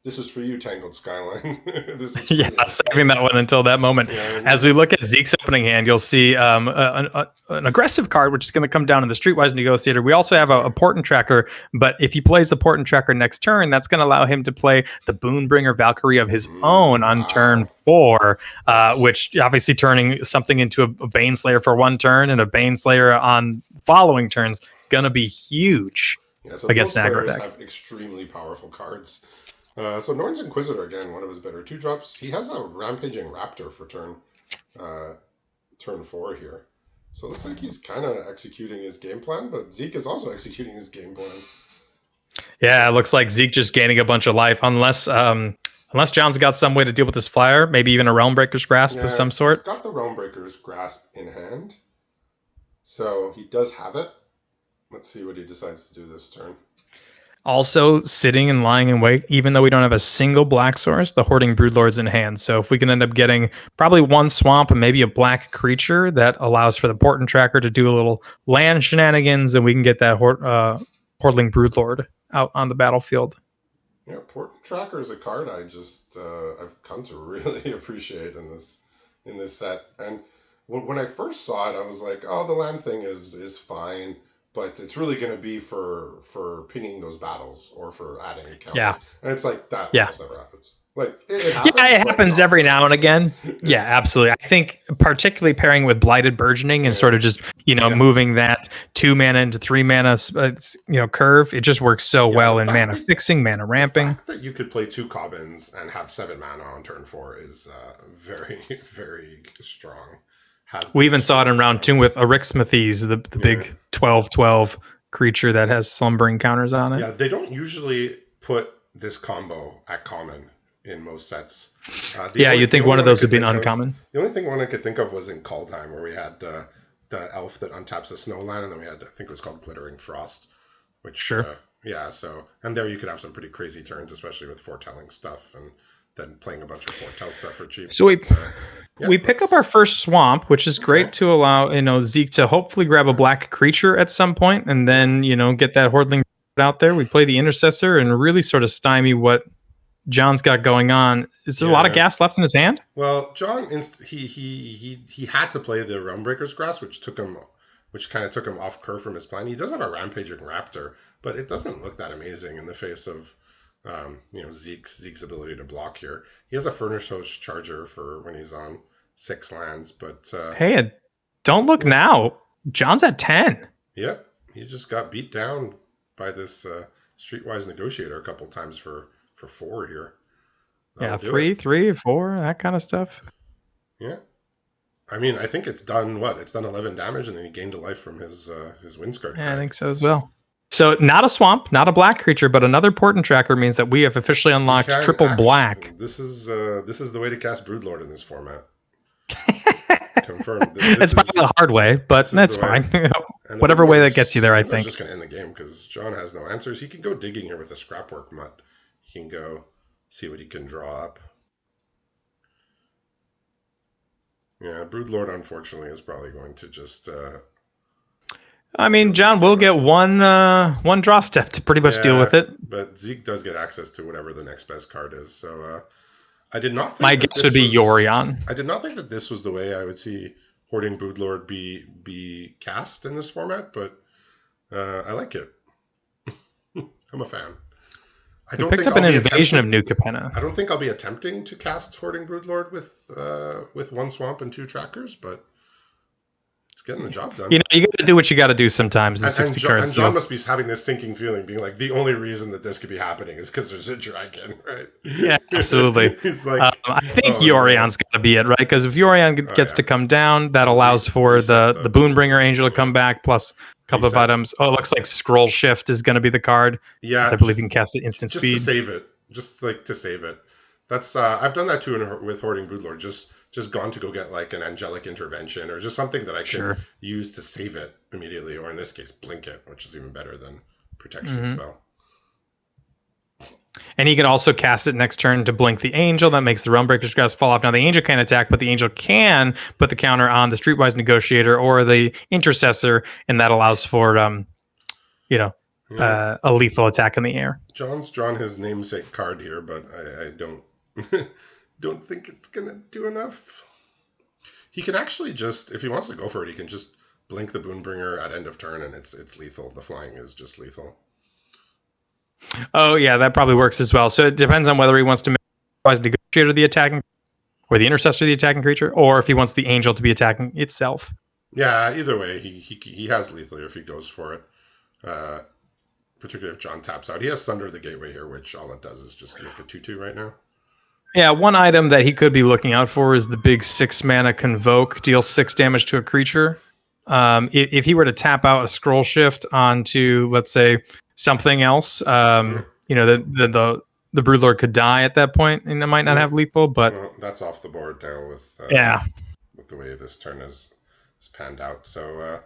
"This is for you, Tangled Skyline." This is saving that one until that moment. Yeah, as we look at Zeke's opening hand, you'll see an aggressive card, which is going to come down in the Streetwise Negotiator. We also have a Portent Tracker, but if he plays the Portent Tracker next turn, that's going to allow him to play the Boonbringer Valkyrie of his own on turn 4, which obviously turning something into a Baneslayer for one turn and a Baneslayer on following turns going to be huge against an aggro deck. Have extremely powerful cards. So Norn's Inquisitor, again, one of his better 2-drops. He has a Rampaging Raptor for turn 4 here. So it looks like he's kind of executing his game plan, but Zeke is also executing his game plan. Yeah, it looks like Zeke just gaining a bunch of life, unless John's got some way to deal with this flyer, maybe even a Realmbreaker's Grasp of some sort. He's got the Realmbreaker's Grasp in hand, so he does have it. Let's see what he decides to do this turn. Also, sitting and lying in wait, even though we don't have a single black source, the Hoarding Broodlord's in hand. So if we can end up getting probably one swamp and maybe a black creature that allows for the Portent Tracker to do a little land shenanigans, and we can get that Hoarding Broodlord out on the battlefield. Yeah, Portent Tracker is a card I've come to really appreciate in this set. And when I first saw it, I was like, oh, the land thing is fine. But it's really going to be for pinging those battles or for adding counters. Yeah. And it's like that almost never happens. Like it happens. Yeah, it happens every now and again. Yeah, absolutely. I think particularly pairing with Blighted Burgeoning and sort of just, moving that 2 mana into 3 mana, curve. It just works so well in mana fixing, mana ramping. The fact that you could play 2 Cobbins and have 7 mana on turn 4 is very, very strong. We even saw it in round 2 with Arixmathes, the big 12/12 creature that has slumbering counters on it. Yeah, they don't usually put this combo at common in most sets. You'd think one of those would be an uncommon. The only thing one I could think of was in Call Time, where we had the elf that untaps a snowland, and then we had, I think it was called Glittering Frost. Which, sure. And there you could have some pretty crazy turns, especially with foretelling stuff, and then playing a bunch of foretell stuff for cheap. So we pick up our first swamp, which is great to allow Zeke to hopefully grab a black creature at some point, and then get that Hordling out there. We play the Intercessor and really sort of stymie what John's got going on. Is there a lot of gas left in his hand? Well, John he had to play the Realmbreaker's Grasp, which kind of took him off curve from his plan. He does have a Rampaging Raptor, but it doesn't look that amazing in the face of Zeke's ability to block here. He has a Furnished Host Charger for when he's on 6 lands, but hey, don't look now. John's at 10. Yep, he just got beat down by this Streetwise Negotiator a couple times for 4 here. That'll 3, 4, that kind of stuff. Yeah, I mean, I think it's done. It's done 11 damage, and then he gained a life from his Windscard. Yeah, I think so as well. So not a swamp, not a black creature, but another Portent Tracker means that we have officially unlocked triple black. This is the way to cast Broodlord in this format. Confirmed. It's probably the hard way, but that's fine. Whatever way that gets you there, I think. I'm just going to end the game because John has no answers. He can go digging here with a Scrapwork Mutt. He can go see what he can draw up. Yeah, Broodlord, unfortunately, is probably going to just... I mean, Silly John will statement. get one draw step to pretty much deal Yeah, with it. but Zeke does get access to whatever the next best card is. So I did not My think that guess would this be was. Yorion. I did not think that this was the way I would see Hoarding Broodlord be cast in this format, but I like it. I'm a fan. I We don't picked think up I'll an be invasion of attempting. New Capenna. I don't think I'll be attempting to cast Hoarding Broodlord with one swamp and two trackers, but it's getting the job done. You know, you got to do what you got to do sometimes in 60 And cards. John So must be having this sinking feeling, being like, the only reason that this could be happening is because there's a dragon, right? yeah, absolutely. He's like, I think oh no, Yorion's got to be it, right? Because if Yorion oh gets yeah, to come down, that it'll allows for reset the Boonbringer Angel to yeah come back, plus a couple of reset. items. Oh, it looks like Scroll Shift is going to be the card, because Yeah, I believe you can cast it instant just to speed. save it, just like to save it. That's I've done that too with Hoarding Broodlord. Just gone to go get like an angelic intervention or just something that I could Sure. use to save it immediately, or in this case, blink it, which is even better than protection Hmm. spell. And he can also cast it next turn to blink the Angel. That makes the Realmbreaker's Grasp fall off. Now, the Angel can't attack, but the Angel can put the counter on the Streetwise Negotiator or the Intercessor, and that allows for, you know, Yeah, a lethal attack in the air. John's drawn his namesake card here, but I don't don't think it's gonna do enough. He can actually just, if he wants to go for it, he can just blink the Boonbringer at end of turn, and it's lethal. The flying is just lethal. Oh, yeah, that probably works as well. So it depends on whether he wants to make the Streetwise Negotiator the attacking or the Intercessor the attacking creature, or if he wants the Angel to be attacking itself. Yeah, either way, he has lethal if he goes for it. Uh, Particularly if John taps out. He has Sunder the Gateway here, which all it does is just make a 2/2 right now. Yeah, one item that he could be looking out for is the big 6 mana Convoke, deal 6 damage to a creature. If he were to tap out a Scroll Shift onto, let's say, something else, Yeah, the Broodlord could die at that point, and it might not yeah. have lethal. But Well, that's off the board now yeah, with the way this turn is panned out. So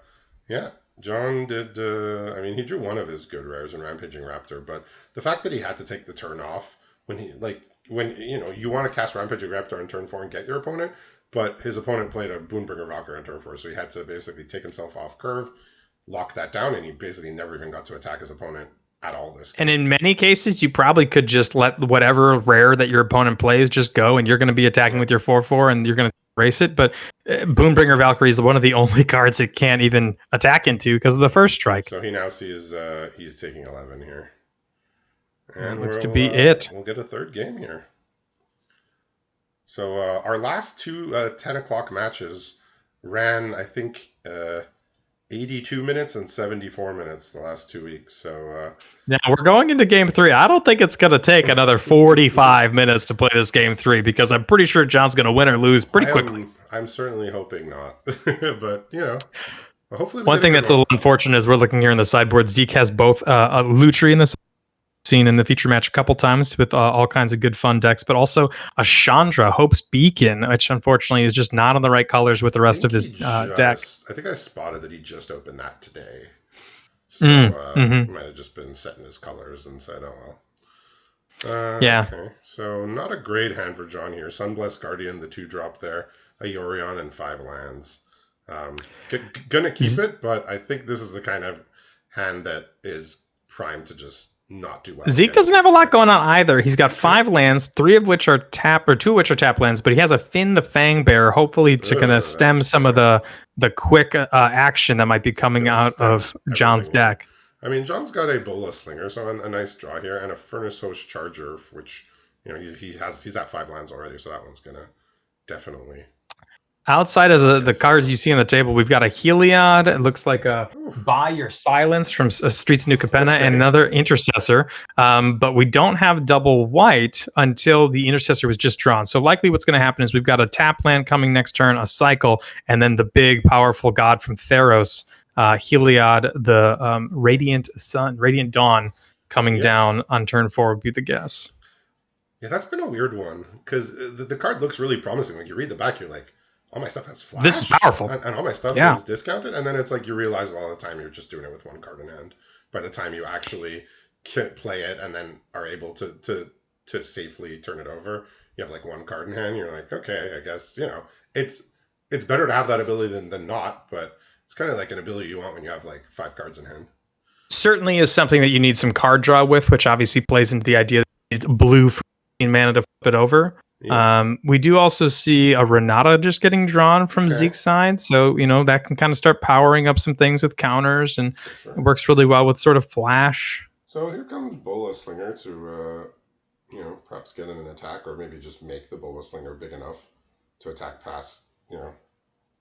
yeah, John did. I mean, he drew one of his good rares in Rampaging Raptor, but the fact that he had to take the turn off when he like when you want to cast Rampaging Raptor on turn 4 and get your opponent, but his opponent played a Boonbringer Valkyrie on turn 4, so he had to basically take himself off curve, lock that down, and he basically never even got to attack his opponent at all this and game. in many cases, you probably could just let whatever rare that your opponent plays just go, and you're going to be attacking with your 4/4, and you're going to erase it. But Boonbringer Valkyrie is one of the only cards it can't even attack into because of the first strike. So he now sees he's taking 11 here. That And looks to be it. we'll get a third game here. So our last two 10 o'clock matches ran, I think, 82 minutes and 74 minutes the last 2 weeks. So Now we're going into game 3. I don't think it's going to take another 45 minutes to play this game 3 because I'm pretty sure John's going to win or lose pretty quickly. I'm certainly hoping not. But, hopefully we One get thing a good that's a one. little unfortunate is we're looking here in the sideboard. Zeke has both a Lutri in the seen in the feature match a couple times with all kinds of good fun decks, but also a Chandra, Hope's Beacon, which unfortunately is just not on the right colors with the rest of his deck. I think I spotted that he just opened that today. So he might have just been setting his colors and said, oh, well. Yeah. Okay, so not a great hand for John here. Sunblessed Guardian, the 2-drop there, a Yorion, and 5 lands. Gonna keep it, but I think this is the kind of hand that is primed to just not do well. Zeke doesn't have a lot going on either. He's got 5 lands, 3 of which are tap, or 2 of which are tap lands, but he has a Finn the Fangbearer, hopefully to kind of stem some of the quick action that might be coming out of John's deck. I mean, John's got a Bola Slinger, so a nice draw here, and a Furnace Host Charger, which he's at 5 lands already, so that one's gonna definitely. Outside of the cards you see on the table, we've got a Heliod. It looks like a Buy Your Silence from Streets of New Capenna, and another Intercessor. But we don't have double white until the Intercessor was just drawn. So likely what's going to happen is we've got a tap land coming next turn, a cycle, and then the big powerful god from Theros, Heliod, the Radiant Dawn, coming down on turn 4 would be the guess. Yeah, that's been a weird one, because the card looks really promising. Like, you read the back, you're like, all my stuff has flash. This is powerful. And all my stuff is discounted. And then it's like you realize a lot of the time you're just doing it with 1 card in hand. By the time you actually can play it and then are able to safely turn it over, you have like 1 card in hand. You're like, okay, I guess, it's better to have that ability than not. But It's kind of like an ability you want when you have like 5 cards in hand. Certainly is something that you need some card draw with, which obviously plays into the idea that it's blue for 15 mana to flip it over. Yeah. We do also see a Renata just getting drawn from Okay. Zeke's side. So, that can kind of start powering up some things with counters, and For sure. it works really well with sort of flash. So here comes Bola Slinger to, perhaps get in an attack or maybe just make the Bola Slinger big enough to attack past,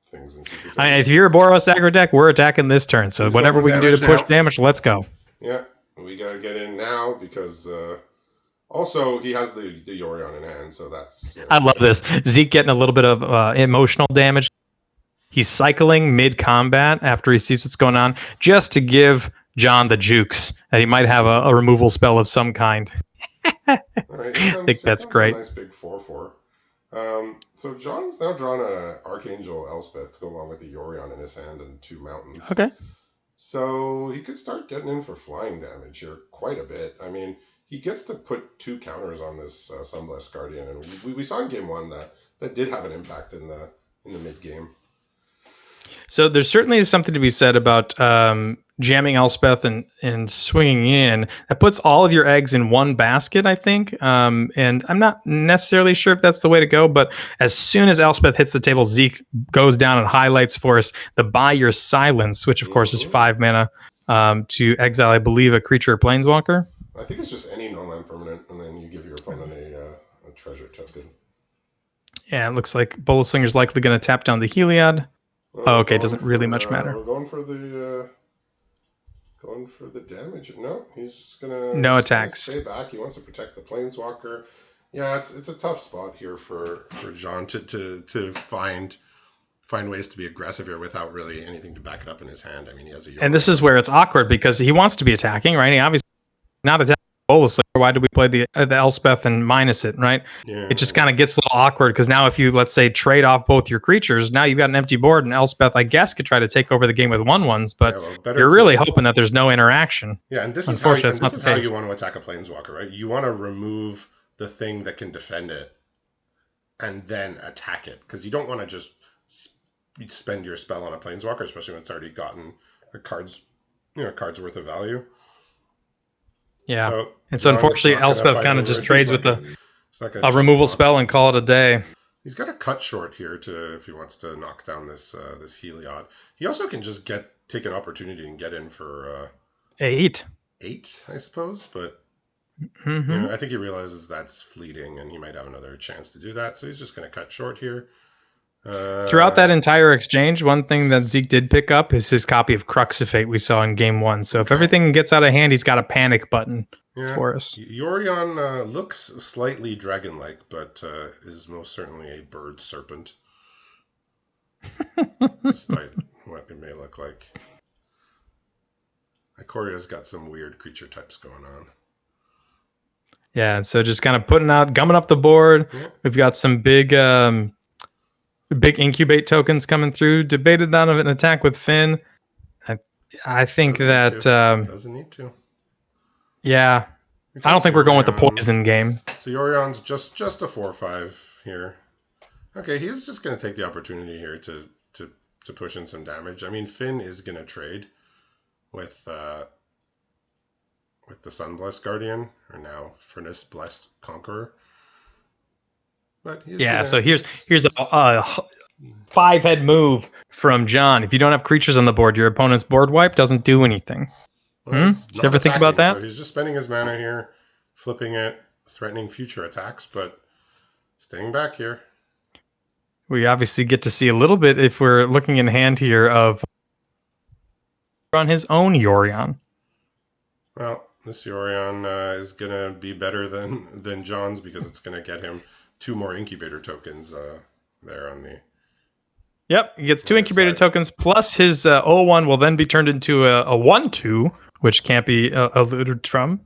things in future turns. If you're a Boros aggro deck, we're attacking this turn. So Let's whatever we can do to push now. damage, let's go. Yeah, we got to get in now because also he has the Yorion in hand, so that's... I love this. Zeke getting a little bit of emotional damage. He's cycling mid-combat after he sees what's going on, just to give John the jukes that he might have a removal spell of some kind. All right, I think that's great. A nice big 4/4. So John's now drawn a Archangel Elspeth to go along with the Yorion in his hand and 2 mountains. Okay. So he could start getting in for flying damage here quite a bit. I mean, he gets to put 2 counters on this Sunblessed Guardian, and we saw in game 1 that did have an impact in the mid game. So there certainly is something to be said about jamming Elspeth and swinging in. That puts all of your eggs in one basket, I think. And I'm not necessarily sure if that's the way to go, but as soon as Elspeth hits the table, Zeke goes down and highlights for us the Buy Your Silence, which of course is 5 mana to exile, I believe, a creature or planeswalker. I think it's just any non-land permanent, and then you give your opponent a treasure token. Yeah, it looks like Bola Slinger's likely going to tap down the Heliod. Okay, doesn't really much matter. We're going for the damage. No, he's just gonna attacks. Stay back. He wants to protect the planeswalker. Yeah, it's a tough spot here for John to find ways to be aggressive here without really anything to back it up in his hand. I mean, he has a... And this is where it's awkward because he wants to be attacking, right? He obviously not attacking Bola Slinger. Why do we play the Elspeth and minus it, right? Yeah. It just kind of gets a little awkward because now if you, let's say, trade off both your creatures, now you've got an empty board, and Elspeth, I guess, could try to take over the game with 1/1s, but you're really hoping that there's no interaction. Yeah, and this is how you want to attack a planeswalker, right? You want to remove the thing that can defend it and then attack it, because you don't want to just spend your spell on a planeswalker, especially when it's already gotten a card's worth of value. Yeah, so unfortunately, Elspeth kind of just trades with a removal spell and call it a day. He's got a cut short here if he wants to knock down this Heliod. He also can just take an opportunity and get in for 8, I suppose. But I think he realizes that's fleeting, and he might have another chance to do that. So he's just going to cut short here. Throughout that entire exchange, one thing that Zeke did pick up is his copy of Cruxifate we saw in game 1. So if everything gets out of hand, he's got a panic button for us. Yorion looks slightly dragon-like, but is most certainly a bird serpent, despite what it may look like. Icoria's got some weird creature types going on. Yeah, and so just kind of gumming up the board. Yeah. We've got some big incubate tokens coming through. Debated on an attack with Finn. I think doesn't need to. Yeah, I don't think we're going with the poison game. So Yorion's just a 4/5 here. Okay, he's just going to take the opportunity here to push in some damage. I mean, Finn is going to trade with the Sunblessed Guardian, or now Furnace Blessed Conqueror. But so here's a 5-head move from John. If you don't have creatures on the board, your opponent's board wipe doesn't do anything. Did you ever think about that? So he's just spending his mana here, flipping it, threatening future attacks, but staying back here. We obviously get to see a little bit, if we're looking in hand here, of on his own Yorion. Well, this Yorion is going to be better than John's, because it's going to get him 2 more incubator tokens there on the... Yep, he gets 2 incubator tokens, plus his 0/1 will then be turned into a 1/2, which can't be eluded from,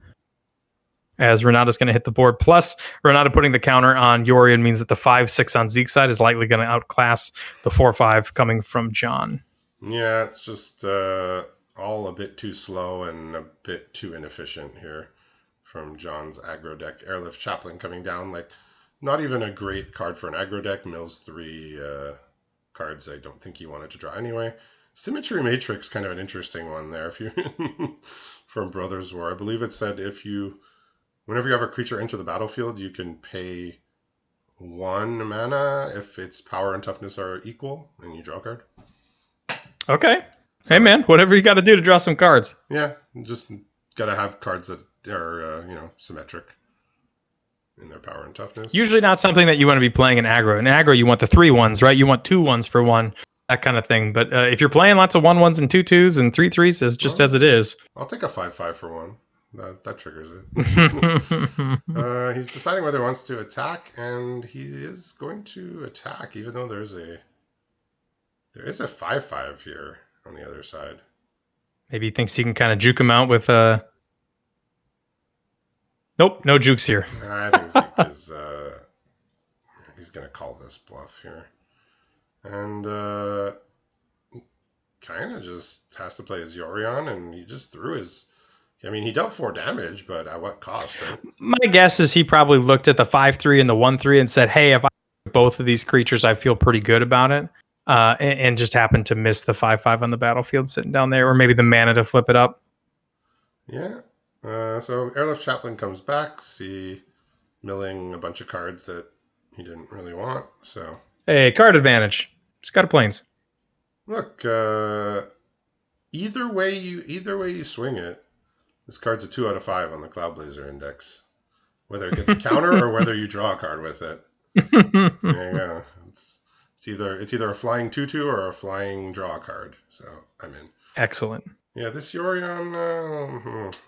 as Renata's going to hit the board. Plus, Renata putting the counter on Yorion means that the 5/6 on Zeke's side is likely going to outclass the 4/5 coming from John. Yeah, it's just all a bit too slow and a bit too inefficient here from John's aggro deck. Airlift Chaplain coming down, like, not even a great card for an aggro deck. Mills 3 cards I don't think he wanted to draw anyway. Symmetry Matrix, kind of an interesting one there. If you from Brothers War, I believe it said whenever you have a creature enter the battlefield, you can pay 1 mana if its power and toughness are equal, and you draw a card. Okay. So hey, man, whatever you got to do to draw some cards. Yeah, just gotta have cards that are symmetric in their power and toughness. Usually not something that you want to be playing in aggro. In aggro, you want the 3/1s, right? You want 2/1s for one, that kind of thing. But if you're playing lots of 1/1s and 2/2s and 3/3s, as it is. I'll take a 5/5 for one. That triggers it. He's deciding whether he wants to attack, and he is going to attack, even though there is a 5/5 here on the other side. Maybe he thinks he can kind of juke him out with Nope, no jukes here. I think Zeke is he's gonna call this bluff here, and kind of just has to play his Yorion, and he just threw his. I mean, he dealt 4 damage, but at what cost, right? My guess is he probably looked at the 5/3 and the 1/3 and said, "Hey, if I both of these creatures, I feel pretty good about it." And just happened to miss the 5/5 on the battlefield sitting down there, or maybe the mana to flip it up. Yeah. So Airlift Chaplain comes back, milling a bunch of cards that he didn't really want. So hey, card advantage. It's got a planes. Look, either way you swing it, this card's a 2 out of 5 on the Cloudblazer Index. Whether it gets a counter or whether you draw a card with it. There you go. It's either a flying 2/2 or a flying draw card. So I'm in. Excellent. Yeah, this Yorion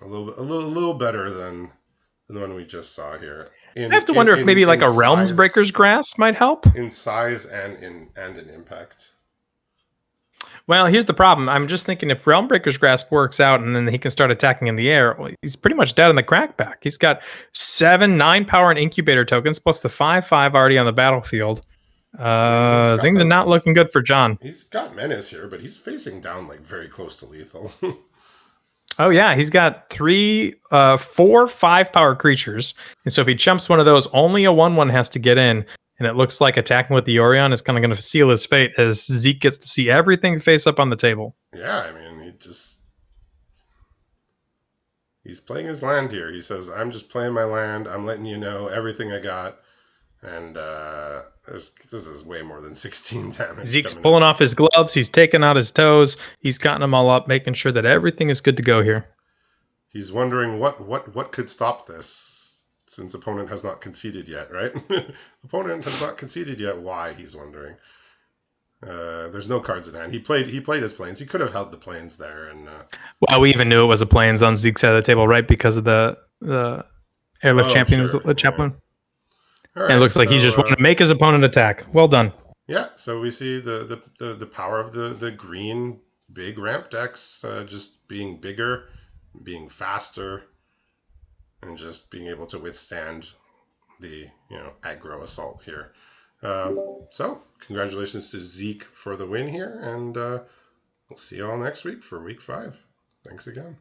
a little better than the one we just saw here. I have to wonder if maybe like a size, Realms Breaker's Grasp might help. In size and in impact. Well, here's the problem. I'm just thinking if Realmbreaker's Grasp works out and then he can start attacking in the air, well, he's pretty much dead in the crackback. He's got 9 power and incubator tokens plus the 5/5 already on the battlefield. Things are not looking good for John. He's got Menace here, but he's facing down like very close to lethal. Oh yeah, he's got 4 5-power creatures, and so if he chumps one of those, only a 1/1 has to get in. And it looks like attacking with the Orion is kind of going to seal his fate as Zeke gets to see everything face up on the table. Yeah, I mean, he's playing his land here. He says, I'm just playing my land. I'm letting you know everything I got. And this is way more than 16 damage. Zeke's pulling off his gloves. He's taking out his toes. He's gotten them all up, making sure that everything is good to go here. He's wondering what could stop this. Since opponent has not conceded yet, right? Opponent has not conceded yet. Why? He's wondering. There's no cards in hand. He played his planes. He could have held the planes there, and well, we even knew it was a planes on Zeke's side of the table, right? Because of the airlift chaplain. Yeah. Right, and it looks like he's just wanting to make his opponent attack. Well done. Yeah. So we see the power of the green big ramp decks just being bigger, being faster. And just being able to withstand the aggro assault here. So congratulations to Zeke for the win here, and we'll see you all next week for week 5. Thanks again.